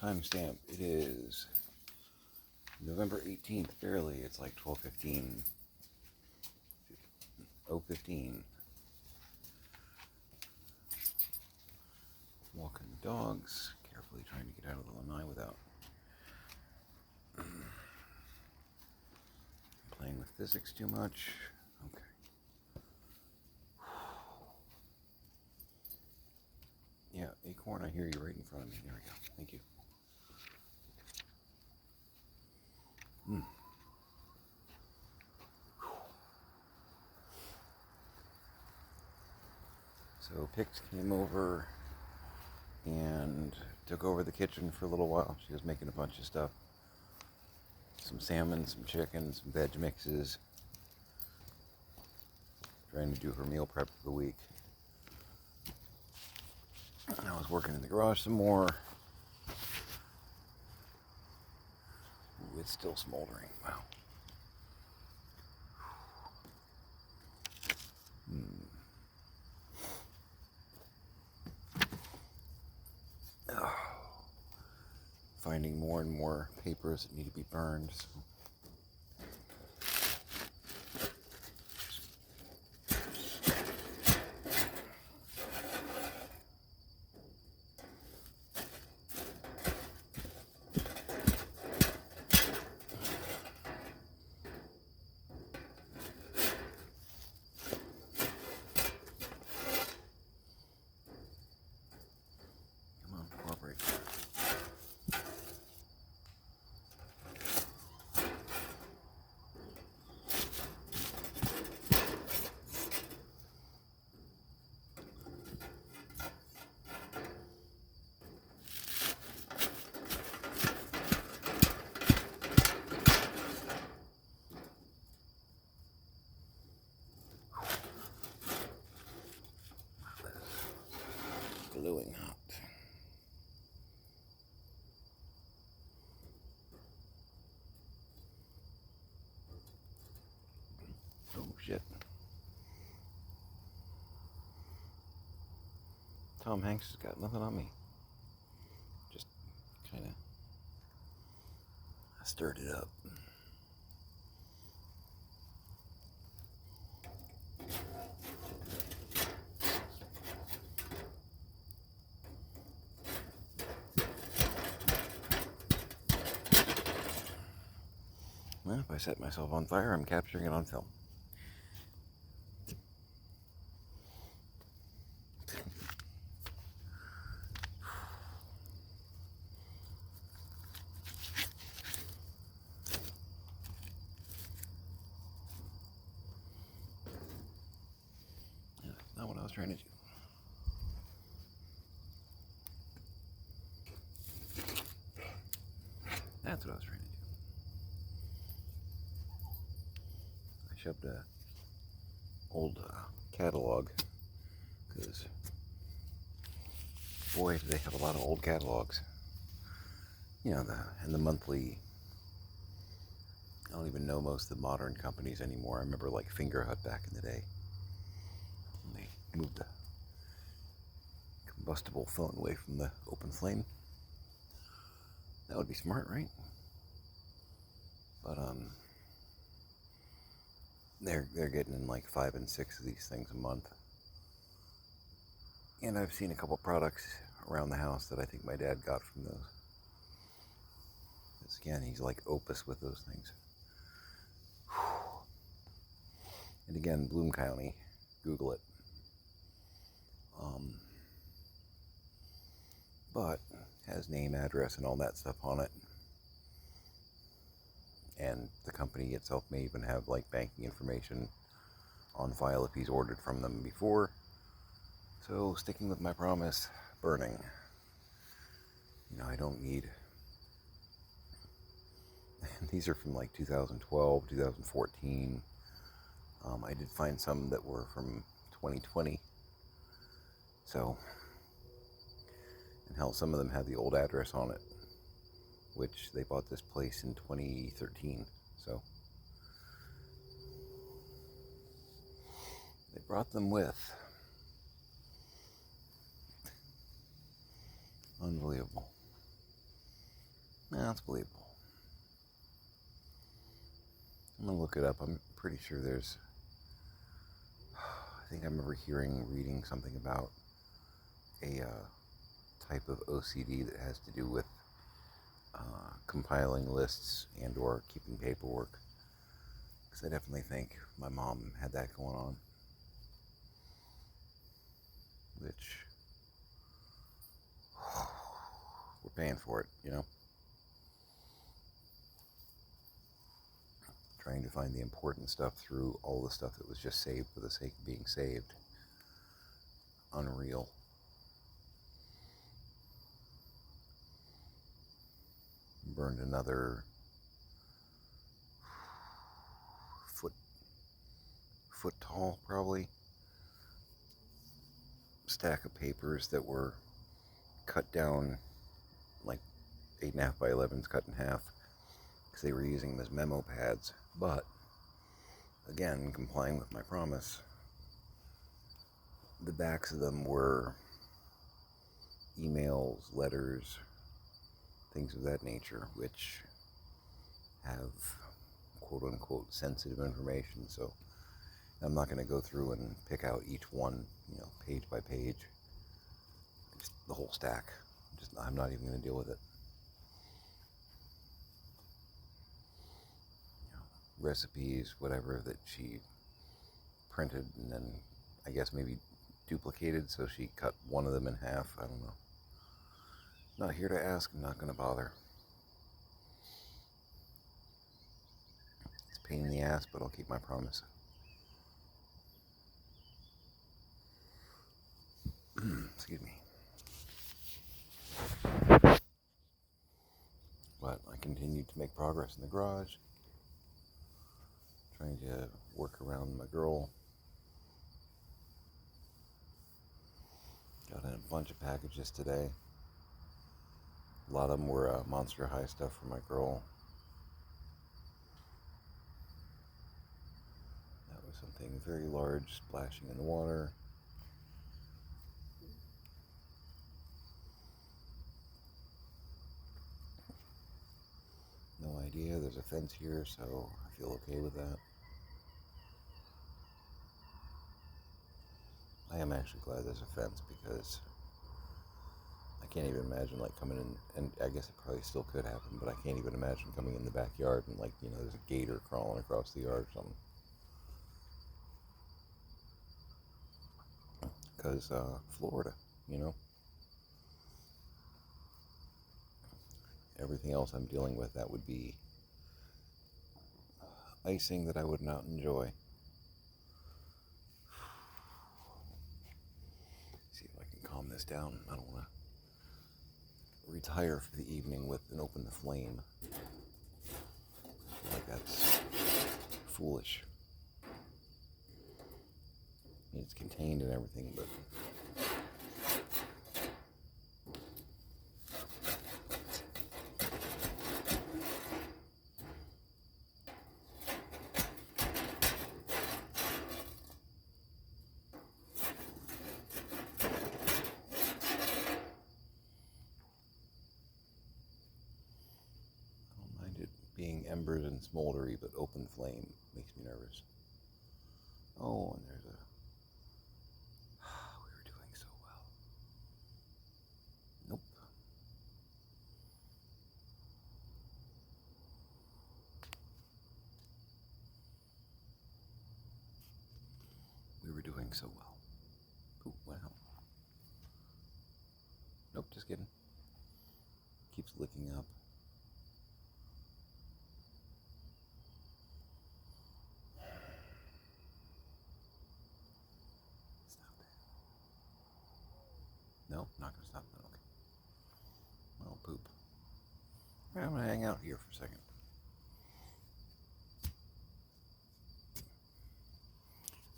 Timestamp. It is November 18th, barely. It's like 12:15. 0:15. Walking the dogs, carefully trying to get out of the lanai without playing with physics too much. Okay. Yeah, Acorn, I hear you right in front of me. There we go. Thank you. So Pix came over and took over the kitchen for a little while. She was making a bunch of stuff. Some salmon, some chicken, some veg mixes. Trying to do her meal prep for the week. I was working in the garage some more. Ooh, it's still smoldering. Wow. Oh. Finding more and more papers that need to be burned. So. Come on, cooperate. Gluing hot. Oh shit. Tom Hanks has got nothing on me. Just kind of stirred it up. Well, if I set myself on fire, I'm capturing it on film. Yeah, not what I was trying to do. That's what I was trying to do. I shoved a old catalog because boy, do they have a lot of old catalogs. You know, the monthly. I don't even know most of the modern companies anymore. I remember like Fingerhut back in the day. When they moved the combustible phone away from the open flame. That would be smart, right? But they're getting in like 5 and 6 of these things a month. And I've seen a couple products around the house that I think my dad got from those. Because again, he's like opus with those things. And again, Bloom County, Google it. But has name, address, and all that stuff on it. And the company itself may even have like banking information on file if he's ordered from them before. So sticking with my promise, burning. You know, I don't need. These are from like 2012, 2014. I did find some that were from 2020. So, and hell, some of them had the old address on it, which they bought this place in 2013. So, they brought them with. Unbelievable. Yeah, that's believable. I'm gonna look it up. I'm pretty sure there's. I think I remember reading something about a type of OCD that has to do with compiling lists and/or keeping paperwork. Because I definitely think my mom had that going on, which we're paying for it, you know. Trying to find the important stuff through all the stuff that was just saved for the sake of being saved. Unreal. Burned another foot tall, probably, stack of papers that were cut down, like 8.5 by 11s cut in half, because they were using them as memo pads. But again, complying with my promise, the backs of them were emails, letters, things of that nature, which have quote unquote sensitive information. So I'm not going to go through and pick out each one, page by page, just the whole stack. I'm not even going to deal with it. Recipes, whatever, that she printed and then I guess maybe duplicated, so she cut one of them in half. I don't know. Not here to ask, I'm not going to bother. It's a pain in the ass, but I'll keep my promise. Excuse me. But I continued to make progress in the garage, trying to work around my girl. Got in a bunch of packages today. A lot of them were Monster High stuff for my girl. That was something very large, splashing in the water. No idea. There's a fence here, so I feel okay with that. I am actually glad there's a fence, because I can't even imagine coming in, and I guess it probably still could happen, but I can't even imagine coming in the backyard and there's a gator crawling across the yard or something. Because Florida, everything else I'm dealing with, that would be icing that I would not enjoy. See if I can calm this down. I don't want to retire for the evening with an open flame. I feel like that's foolish. I mean, it's contained and everything, but being embers and smoldery, but open flame makes me nervous. Oh, and there's a... we were doing so well. Nope. We were doing so well. Ooh, wow. Nope, just kidding. Keeps licking up. Stop it. No, not gonna stop that. Okay. Well, poop. I'm gonna hang out here for a second.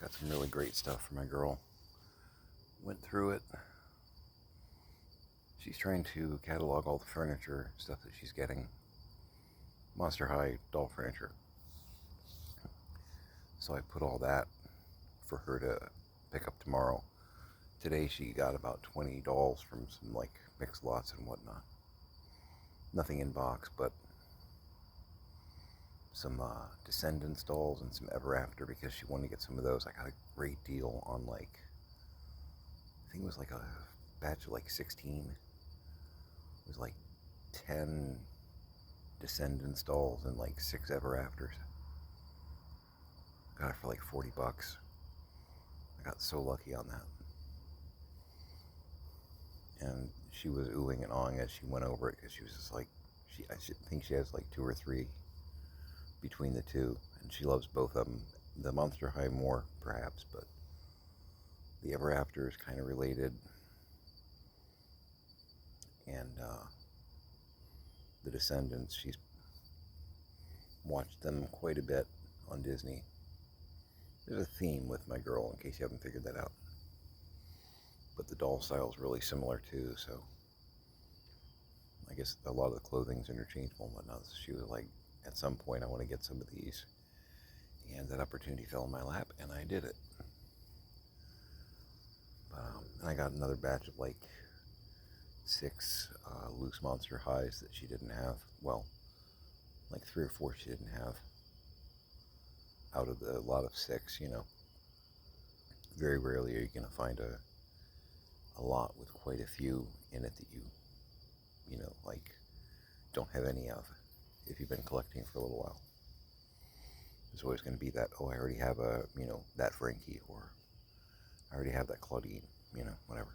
Got some really great stuff for my girl. Went through it. She's trying to catalog all the furniture stuff that she's getting. Monster High doll furniture. So I put all that for her to pick up tomorrow. Today she got about 20 dolls from some mixed lots and whatnot. nothing in box, but some Descendants dolls and some Ever After because she wanted to get some of those. I got a great deal on I think it was like a batch of 16. It was 10 Descendants dolls and 6 Ever Afters. Got it for $40. I got so lucky on that. And she was oohing and awing as she went over it because she was just I think she has 2 or 3 between the two, and she loves both of them. The Monster High more, perhaps, but the Ever After is kind of related. And the Descendants, she's watched them quite a bit on Disney. There's a theme with my girl, in case you haven't figured that out. But the doll style is really similar too, so I guess a lot of the clothing's interchangeable and whatnot. So she was at some point, I want to get some of these. And that opportunity fell in my lap, and I did it. And I got another batch of 6 loose Monster Highs that she didn't have. Well, 3 or 4 she didn't have out of the lot of 6, Very rarely are you going to find a lot with quite a few in it that you don't have any of if you've been collecting for a little while. There's always going to be that, oh, I already have that Frankie, or I already have that Claudine, whatever.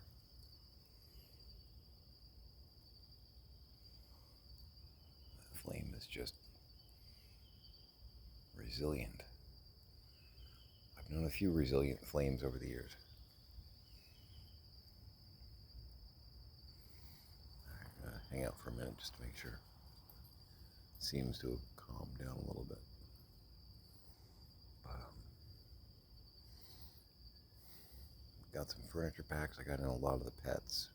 That flame is just resilient. I've known a few resilient flames over the years. I'm going to hang out for a minute just to make sure. It seems to have calmed down a little bit. Got some furniture packs. I got in a lot of the pets.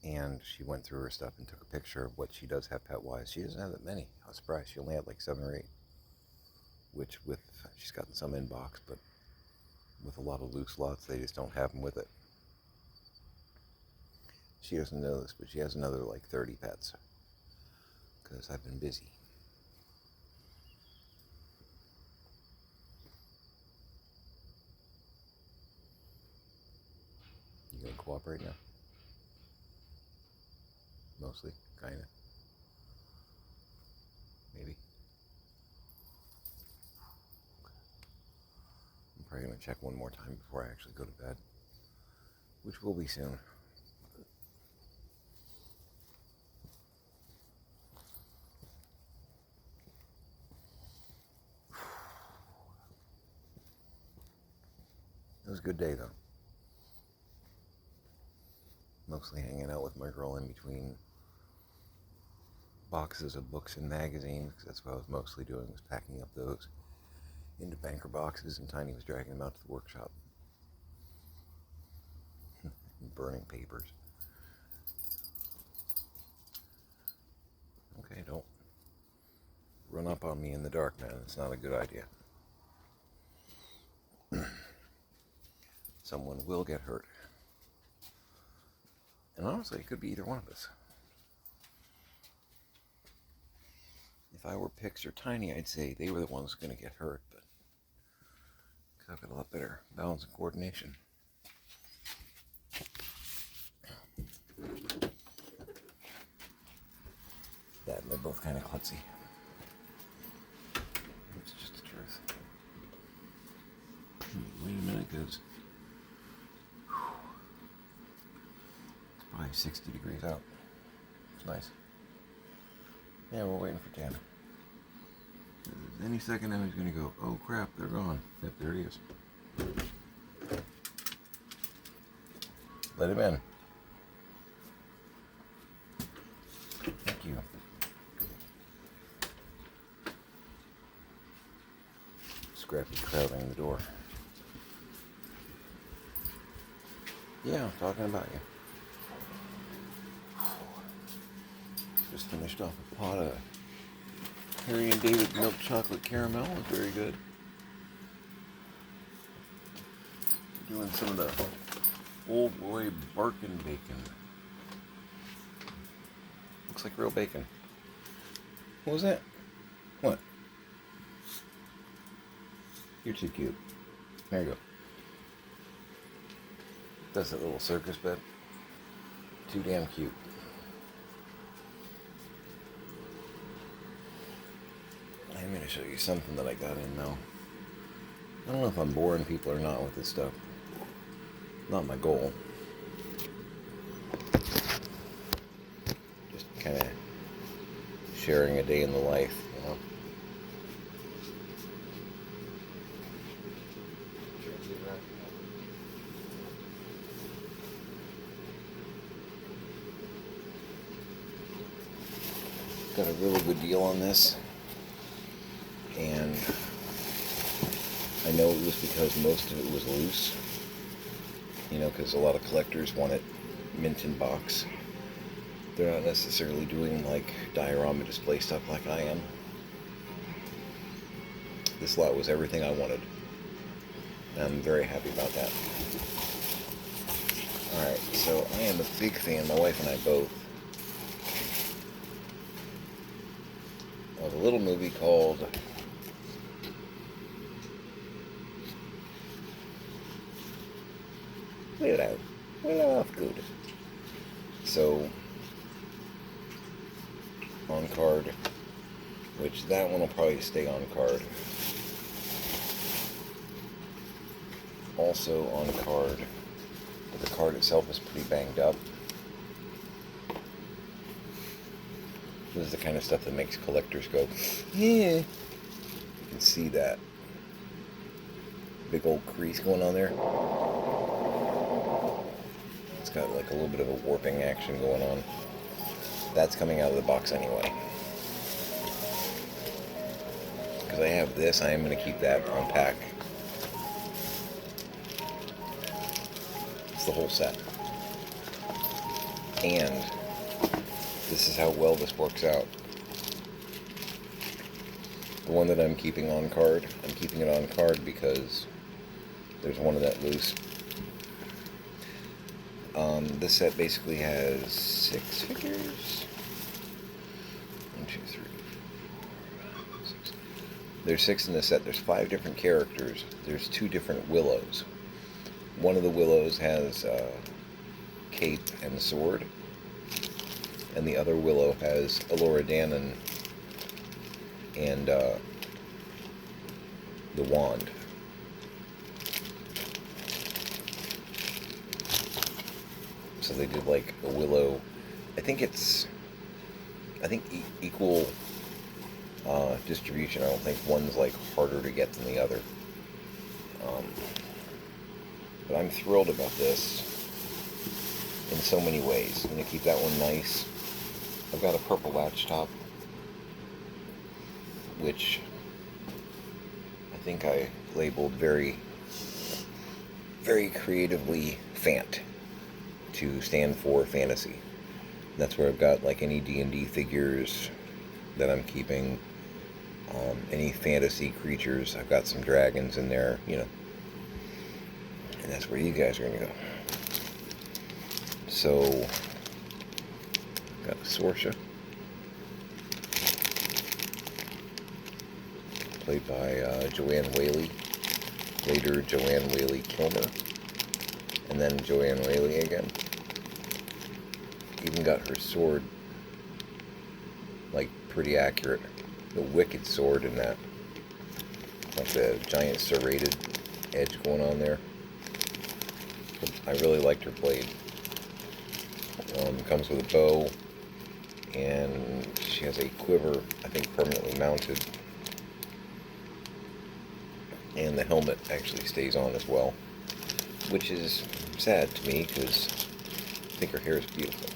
And she went through her stuff and took a picture of what she does have pet-wise. She doesn't have that many. I was surprised. She only had 7 or 8. Which she's gotten some in box, but with a lot of loose lots, they just don't have them with it. She doesn't know this, but she has another 30 pets. Because I've been busy. You gonna cooperate now? Mostly, kinda. Maybe. I'm probably gonna check one more time before I actually go to bed, which will be soon. It was a good day, though. Mostly hanging out with my girl in between boxes of books and magazines, because that's what I was mostly doing, was packing up those into banker boxes, and Tiny was dragging them out to the workshop. Burning papers. Okay, don't run up on me in the dark, man. It's not a good idea. Someone will get hurt. And honestly, it could be either one of us. If I were Pix or Tiny, I'd say they were the ones going to get hurt, but I've got a lot better balance and coordination. That and they're both kind of klutzy. It's just the truth. Wait a minute, because it's probably 60 degrees out. It's nice. Yeah, we're waiting for Tanner. Any second now he's going to go, oh crap, they're gone. Yep, there he is. Let him in. Thank you. Scrappy crowding the door. Yeah, I'm talking about you. Just finished off a pot of Harry and David milk chocolate caramel. It's very good. Doing some of the old boy barkin bacon. looks like real bacon. What was that? What? You're too cute. There you go. Does that little circus bed. Too damn cute. I'm going to show you something that I got in now. I don't know if I'm boring people or not with this stuff. Not my goal. Just kind of sharing a day in the life, you know. Got a really good deal on this, and I know it was because most of it was loose, you know, because a lot of collectors want it mint in box. They're not necessarily doing like diorama display stuff like I am. This lot was everything I wanted. I'm very happy about that. Alright, so I am a big fan, my wife and I both, of a little movie called Willow Good. So, on card, which that one will probably stay on card. Also on card, but the card itself is pretty banged up. This is the kind of stuff that makes collectors go, yeah. You can see that big old crease going on there. It's got like a little bit of a warping action going on. That's coming out of the box anyway. Because I have this, I am going to keep that on pack. It's the whole set. And this is how well this works out. The one that I'm keeping on card, I'm keeping it on card because there's one of that loose. This set basically has 6 figures. 1, 2, 3, 4, 5, 6. There's 6 in this set. There's 5 different characters. There's 2 different Willows. One of the Willows has cape and sword, and the other Willow has Elora Danan and the wand. So they did like a Willow. I think equal distribution. I don't think one's like harder to get than the other. But I'm thrilled about this in so many ways. I'm going to keep that one nice. I've got a purple latch top, which I think I labeled very, very creatively Fant, to stand for fantasy. That's where I've got like any D&D figures that I'm keeping, any fantasy creatures. I've got some dragons in there, you know. And that's where you guys are going to go. So, got Sorsha, played by Joanne Whaley, later Joanne Whaley Kilmer, and then Joanne Whaley again. Even got her sword, like, pretty accurate. The wicked sword in that. Like the giant serrated edge going on there. I really liked her blade. Comes with a bow, and she has a quiver, I think permanently mounted. And the helmet actually stays on as well, which is sad to me because I think her hair is beautiful.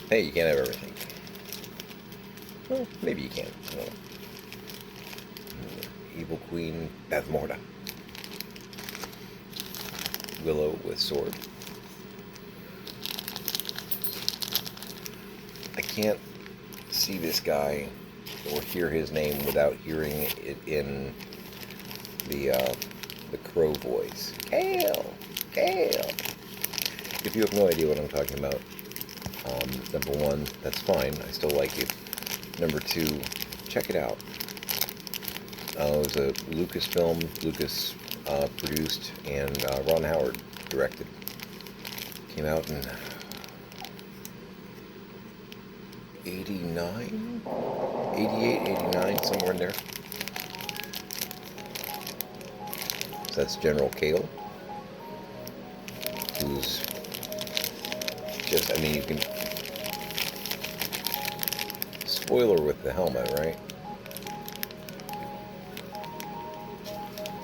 Hey, you can't have everything. Well, maybe you can. I don't know. Evil Queen Bavmorda. Willow with sword. I can't see this guy or hear his name without hearing it in the crow voice. Kale! Kale! If you have no idea what I'm talking about, Number one, that's fine. I still like it. Number two, check it out. It was a Lucas film. Lucas produced, and Ron Howard directed. Came out in 89, 88, 89, somewhere in there. So that's General Kale, who's just, I mean, you can spoiler with the helmet, right?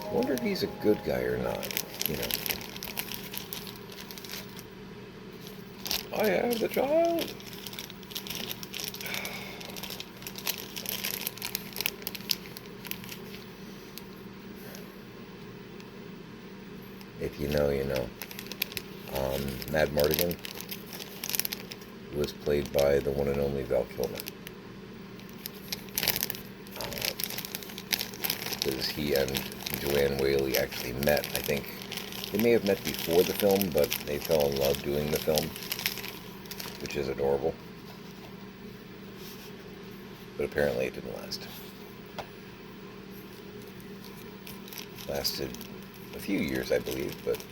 I wonder if he's a good guy or not, you know. I have the child. If you know, you know. Madmartigan was played by the one and only Val Kilmer. Because he and Joanne Whaley actually met. I think they may have met before the film, but they fell in love doing the film, which is adorable. But apparently it didn't last. Lasted a few years, I believe, but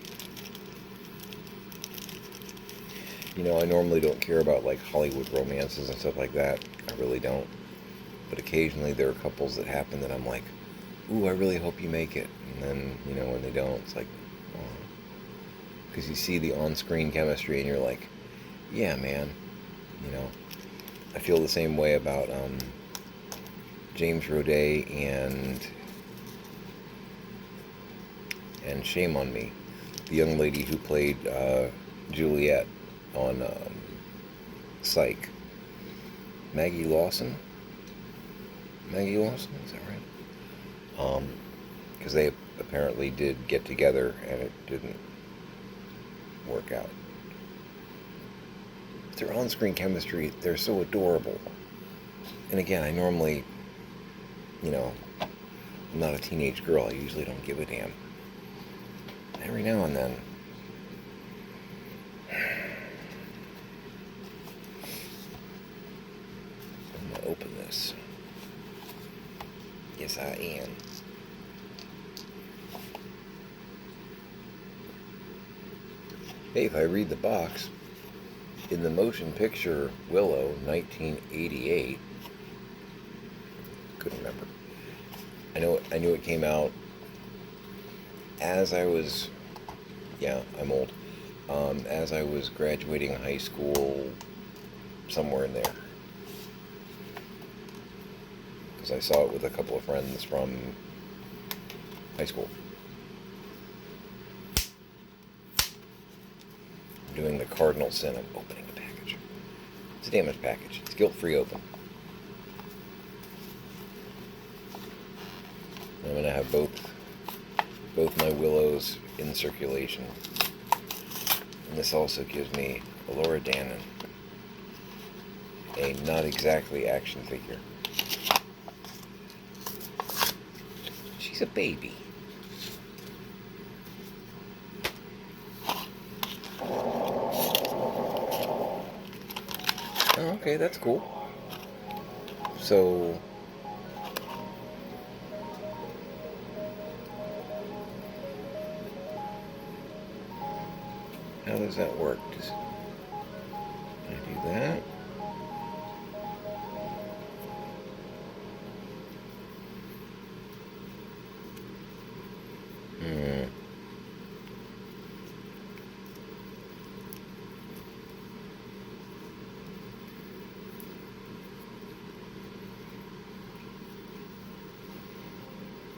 you know, I normally don't care about like Hollywood romances and stuff like that. I really don't. But occasionally there are couples that happen that I'm like, ooh, I really hope you make it. And then, you know, when they don't, it's like, oh. Because you see the on-screen chemistry and you're like, yeah, man. You know, I feel the same way about James Roday and Shame on Me, the young lady who played Juliet on Psych. Maggie Lawson? Maggie Lawson, is that right? Because they apparently did get together and it didn't work out. Their on-screen chemistry, they're so adorable. And again, I normally, you know, I'm not a teenage girl. I usually don't give a damn. Every now and then. I'm going to open this. Yes, I am. Hey, if I read the box, in the motion picture Willow, 1988, couldn't remember. I knew it came out as I was, yeah, I'm old, as I was graduating high school, somewhere in there. Because I saw it with a couple of friends from high school. I'm doing the cardinal sin of opening a package. It's a damaged package. It's guilt-free open. I'm going to have both my Willows in circulation. And this also gives me Elora Danan, a not exactly action figure. She's a baby. Oh, okay, that's cool. So, how does that work? Can I do that?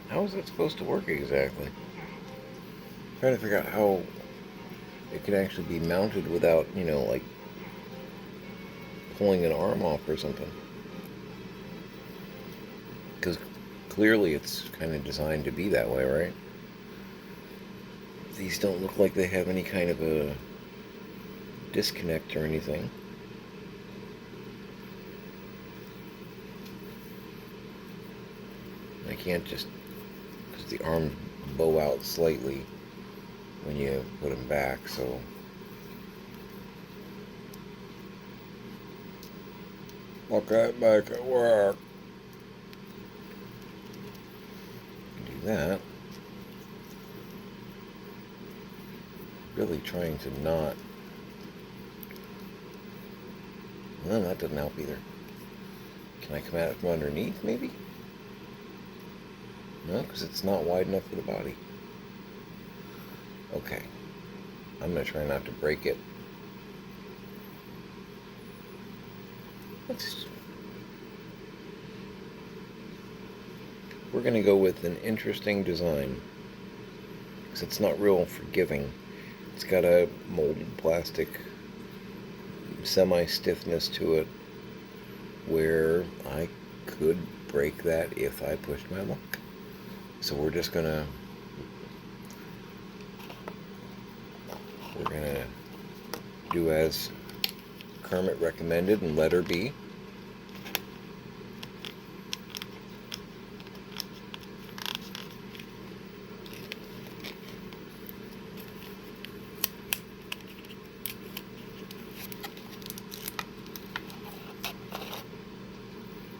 How is that supposed to work exactly? I'm trying to figure out how it could actually be mounted without, you know, like pulling an arm off or something. Because clearly it's kind of designed to be that way, right? These don't look like they have any kind of a disconnect or anything. I can't just, because the arms bow out slightly when you put them back, so Look at make it work. Do that. Really trying to not. Well, that doesn't help either. Can I come at it from underneath, maybe? No, because it's not wide enough for the body. Okay. I'm going to try not to break it. We're going to go with an interesting design. Because it's not real forgiving. It's got a molded plastic semi-stiffness to it where I could break that if I pushed my luck. So we're gonna do as Kermit recommended and let her be.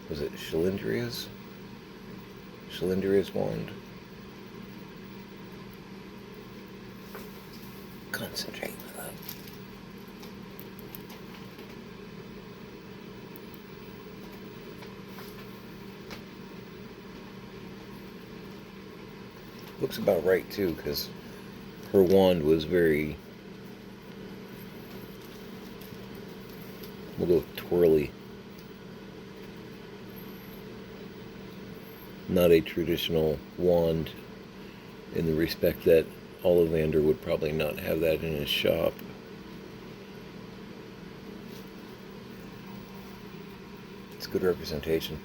Was it Shalindria's wand? Concentrate with that. Looks about right too, because her wand was very, we'll go twirly. Not a traditional wand in the respect that Ollivander would probably not have that in his shop. It's good representation.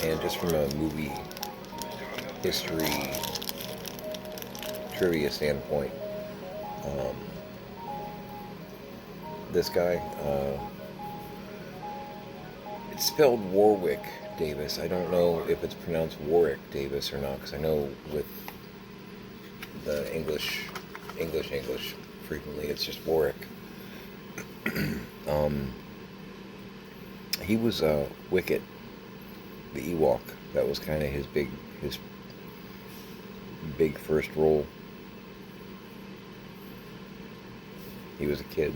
And just from a movie history trivia standpoint, this guy, it's spelled Warwick Davis. I don't know if it's pronounced Warwick Davis or not, because I know with the English, frequently it's just Warwick. He was Wicket, the Ewok. That was kind of his big first role. He was a kid.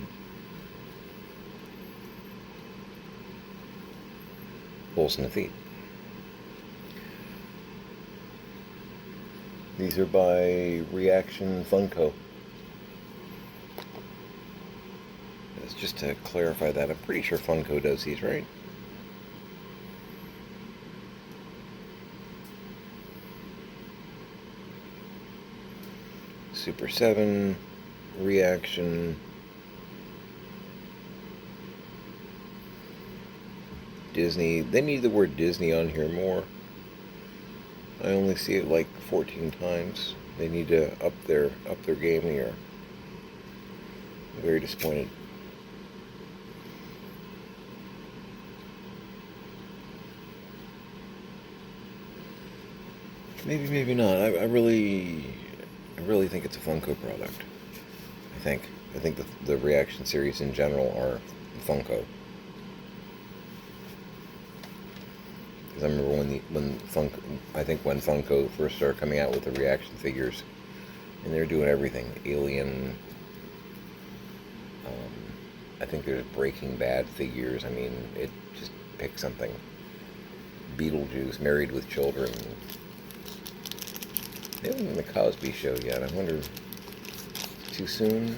Pulse in the feet. These are by Reaction Funko. Just to clarify that, I'm pretty sure Funko does these, right? Super 7, Reaction, Disney. They need the word Disney on here more. I only see it like 14 times. They need to up their game here. I'm very disappointed. Maybe, maybe not. I really think it's a Funko product. I think the Reaction series in general are Funko. Because I remember when Funko first started coming out with the Reaction figures, and they're doing everything. Alien. I think there's Breaking Bad figures. I mean, it just pick something. Beetlejuice, Married with Children. They haven't done the Cosby Show yet. I wonder, too soon?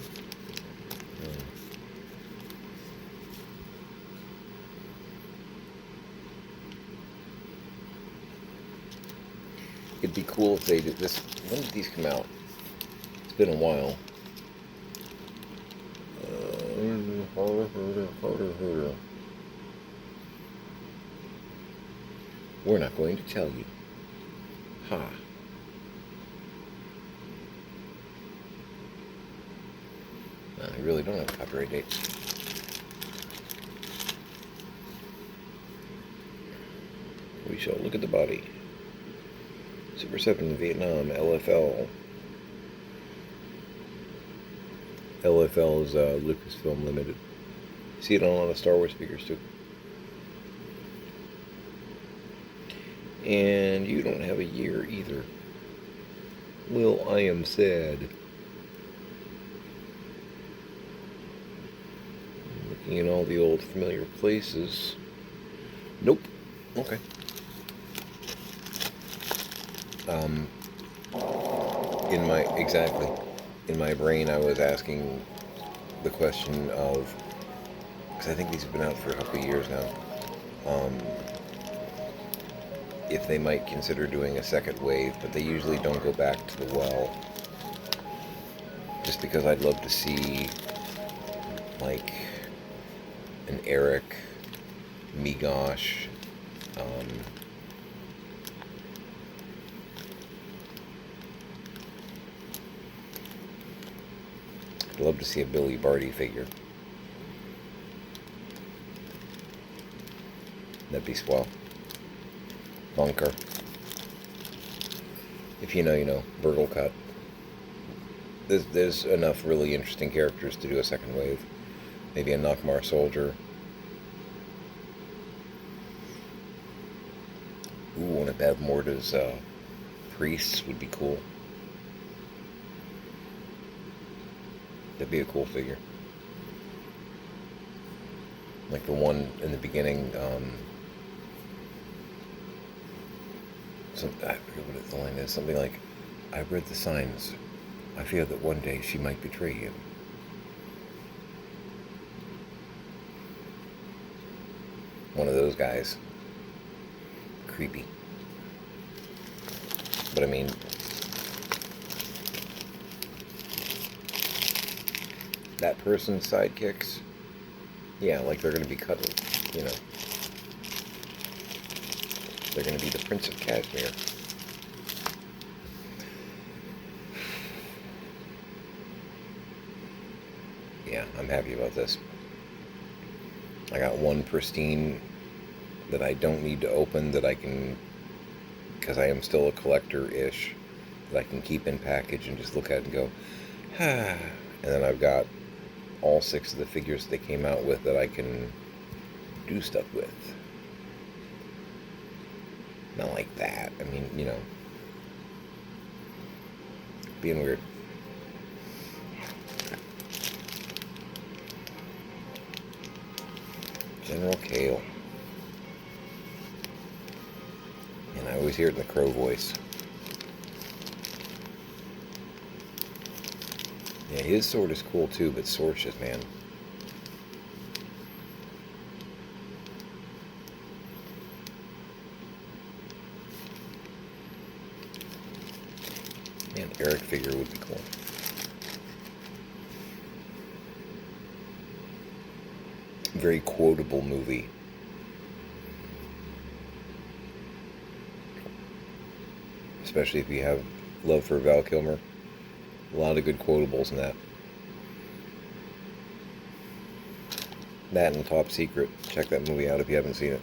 It'd be cool if they did this. When did these come out? It's been a while. We're not going to tell you. Ha. I really don't have copyright dates. We shall look at the body. Super 7 Vietnam, LFL. LFL is Lucasfilm Limited. See it on a lot of Star Wars figures too. And you don't have a year either. Well, I am sad. Looking in all the old familiar places. Nope. Okay. In my brain, I was asking the question of, because I think these have been out for a couple of years now, if they might consider doing a second wave, but they usually don't go back to the well. Just because I'd love to see, like, an Eric, Migosh, I'd love to see a Billy Barty figure. That'd be swell. Bunker. If you know, you know. Burgle Cut. There's enough really interesting characters to do a second wave. Maybe a Nockmaar soldier. Ooh, one of Bev Morta's priests would be cool. That'd be a cool figure. Like the one in the beginning, I forget what the line is. Something like, I read the signs. I fear that one day she might betray you. One of those guys. Creepy. But I mean, that person's sidekicks, yeah, like they're going to be cuddled, you know. They're going to be the Prince of Kashmir. Yeah, I'm happy about this. I got one pristine that I don't need to open, that I can, because I am still a collector-ish, that I can keep in package and just look at and go, ah. And then I've got all 6 of the figures they came out with that I can do stuff with. Not like that. I mean, you know, being weird. General Kale. And I always hear it in the Crow voice. Yeah, his sword is cool too, but Sorsh's, man. Man, Eric figure would be cool. Very quotable movie. Especially if you have love for Val Kilmer. A lot of good quotables in that. That and Top Secret. Check that movie out if you haven't seen it.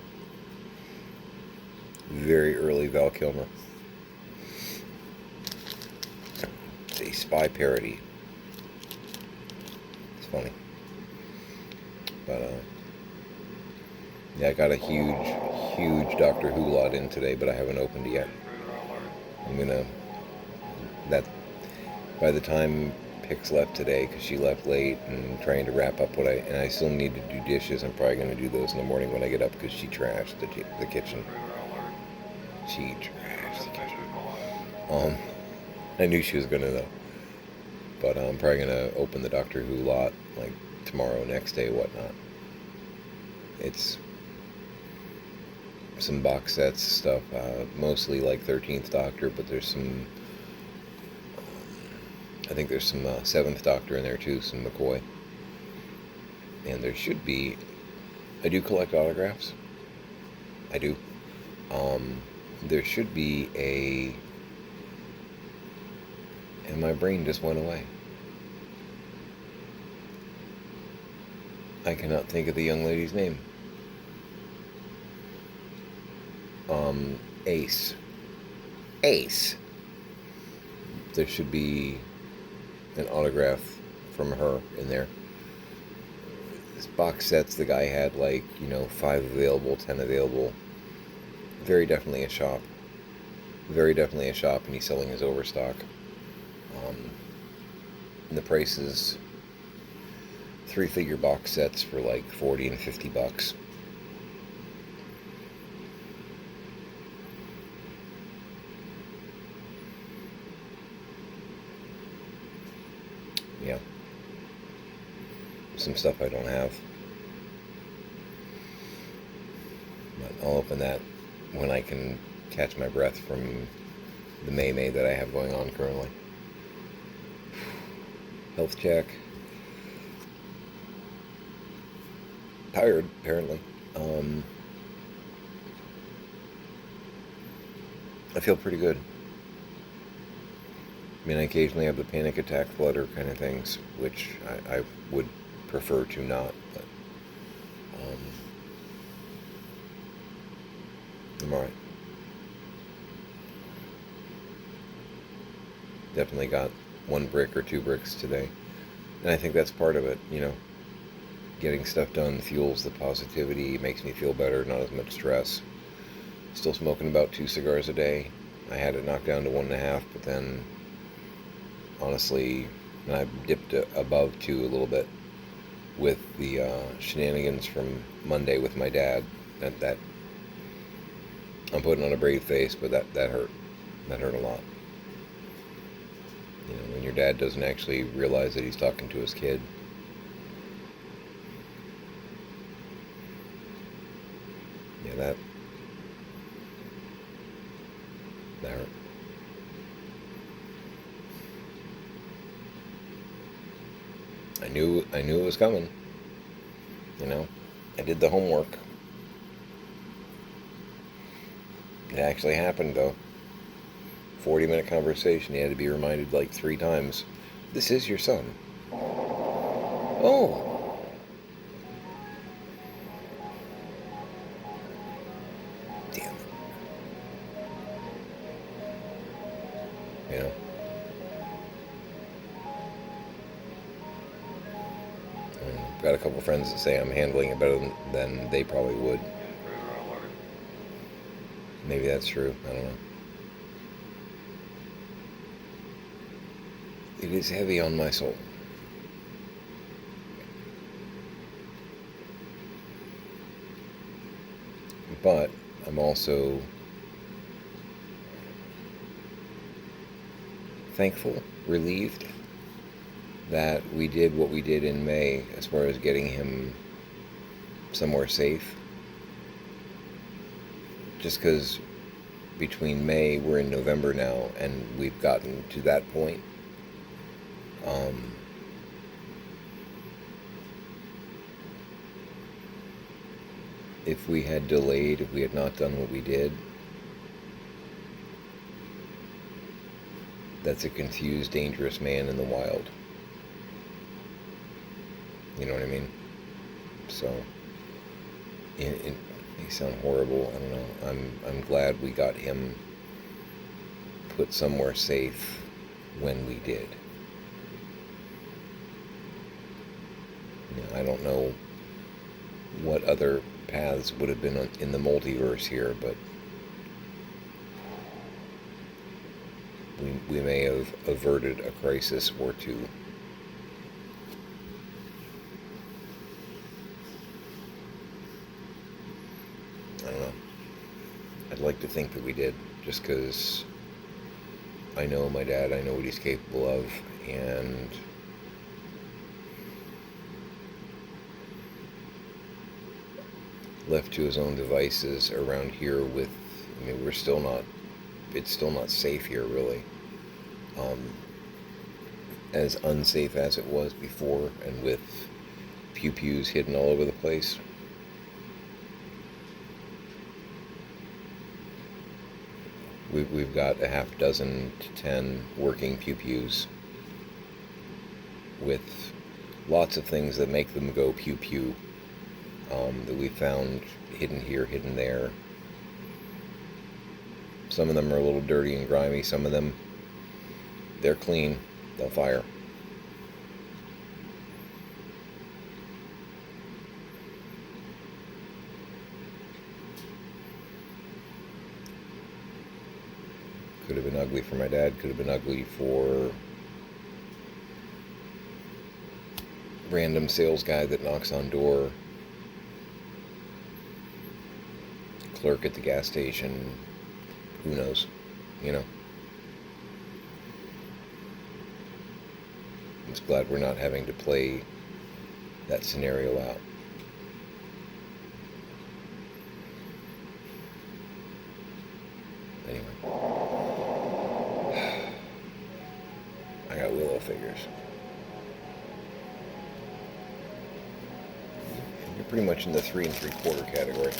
Very early Val Kilmer. It's a spy parody. It's funny. But, yeah, I got a huge Doctor Who lot in today, but I haven't opened it yet. I'm gonna, by the time Pix left today, because she left late and trying to wrap up and I still need to do dishes. I'm probably going to do those in the morning when I get up, because she trashed the kitchen. She trashed the kitchen. I knew she was going to though. But I'm probably going to open the Doctor Who lot like tomorrow, next day, whatnot. It's some box sets stuff, mostly like 13th Doctor, but there's some, I think there's some 7th Doctor in there too, some McCoy. And there should be, I do collect autographs. I do. There should be and my brain just went away. I cannot think of the young lady's name. Ace. Ace. There should be an autograph from her in there. This box sets, the guy had like, 5 available, 10 available. Very definitely a shop. Very definitely a shop, and he's selling his overstock. And the prices, 3-figure box sets for like 40 and $50. Yeah. Some stuff I don't have. But I'll open that when I can catch my breath from the May that I have going on currently. Health check. Tired, apparently. I feel pretty good. I mean, I occasionally have the panic attack, flutter kind of things, which I would prefer to not, but I'm alright. Definitely got 1 brick or 2 bricks today. And I think that's part of it, Getting stuff done fuels the positivity, makes me feel better, not as much stress. Still smoking about 2 cigars a day. I had it knocked down to 1.5, but then, honestly, I dipped above 2 a little bit with the shenanigans from Monday with my dad. That I'm putting on a brave face, but that hurt. That hurt a lot. When your dad doesn't actually realize that he's talking to his kid. Yeah, that hurt. I knew it was coming. I did the homework. It actually happened, though. 40-minute conversation. He had to be reminded like 3 times. This is your son. Oh. Damn it. Got a couple friends that say I'm handling it better than they probably would. Maybe that's true. I don't know. It is heavy on my soul. But I'm also thankful, relieved that we did what we did in May as far as getting him somewhere safe. Just because between May, we're in November now, and we've gotten to that point. If we had delayed, if we had not done what we did, that's a confused, dangerous man in the wild. You know what I mean? So, it may sound horrible. I don't know. I'm glad we got him put somewhere safe when we did. I don't know what other paths would have been in the multiverse here, but we may have averted a crisis or two. I don't know. I'd like to think that we did, just because I know my dad, I know what he's capable of, and left to his own devices around here we're still not, it's still not safe here, really. As unsafe as it was before, and with pew-pews hidden all over the place. We've got a half dozen to 10 working pew-pews with lots of things that make them go pew-pew, that we found hidden here, hidden there. Some of them are a little dirty and grimy. Some of them, they're clean. They'll fire. Could have been ugly for my dad, could have been ugly for random sales guy that knocks on door, clerk at the gas station, who knows, you know. I'm just glad we're not having to play that scenario out. Anyway, I got Willow figures. You're pretty much in the 3 3/4 category.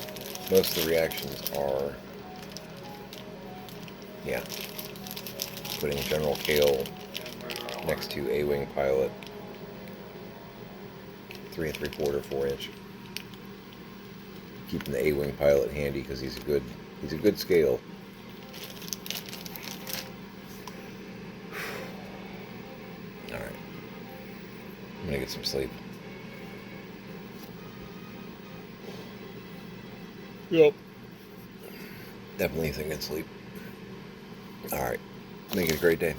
Most of the reactions are, yeah, putting General Kale next to A-Wing Pilot, 3 3/4, 4-inch. Keeping the A-Wing Pilot handy because he's a good scale. All right, I'm gonna get some sleep. Yep. Definitely thinking sleep. All right. Make it a great day.